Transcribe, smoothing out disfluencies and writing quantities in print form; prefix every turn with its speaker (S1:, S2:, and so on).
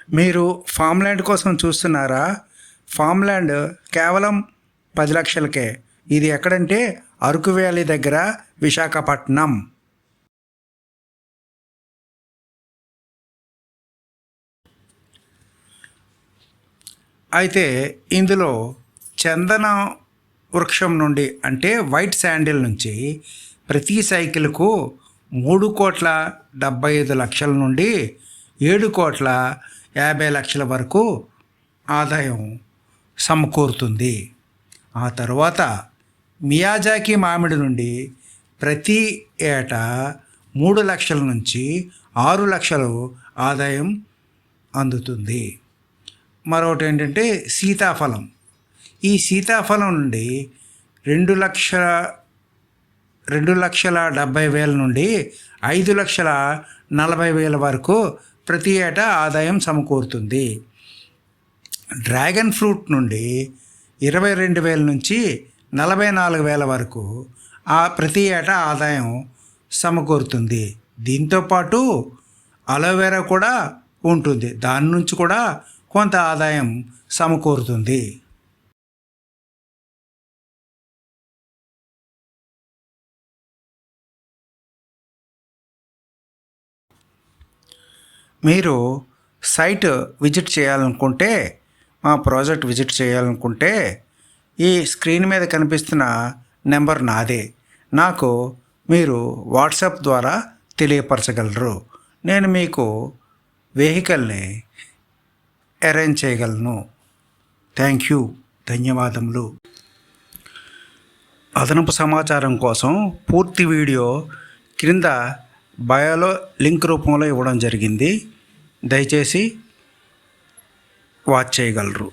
S1: మీరు farm land కోసం చూస్తున్నారా? ఫామ్ ల్యాండ్ కేవలం 10 లక్షలకే. ఇది ఎక్కడంటే అరకు వ్యాలీ దగ్గర, విశాఖపట్నం. అయితే ఇందులో చందన వృక్షం నుండి అంటే వైట్ శాండిల్ నుంచి ప్రతి సైకిల్కు 3,75,00,000 నుండి 7,50,00,000 వరకు ఆదాయం సమకూరుతుంది. ఆ తర్వాత మియాజాకి మామిడి నుండి ప్రతి ఏటా 3 లక్షల నుంచి 6 లక్షలు ఆదాయం అందుతుంది. మరొకటి ఏంటంటే సీతాఫలం. ఈ సీతాఫలం నుండి 2,70,000 నుండి 5,40,000 వరకు ప్రతి ఏటా ఆదాయం సమకూరుతుంది. డ్రాగన్ ఫ్రూట్ నుండి 22,000 నుంచి 44,000 వరకు ప్రతి ఏటా ఆదాయం సమకూరుతుంది. దీంతోపాటు అలోవెరా కూడా ఉంటుంది, దాని నుంచి కూడా కొంత ఆదాయం సమకూరుతుంది. మీరు సైట్ విజిట్ చేయాలనుకుంటే, మా ప్రాజెక్ట్ విజిట్ చేయాలనుకుంటే ఈ స్క్రీన్ మీద కనిపిస్తున్న నెంబర్ నాదే. నాకు మీరు వాట్సాప్ ద్వారా తెలియపరచగలరు. నేను మీకు వెహికల్ని అరేంజ్ చేయగలను. థ్యాంక్ యూ, ధన్యవాదములు. అదనపు సమాచారం కోసం పూర్తి వీడియో క్రింద బయోలో లింక్ రూపంలో ఇవ్వడం జరిగింది. దయచేసి వాచ్ చేయగలరు.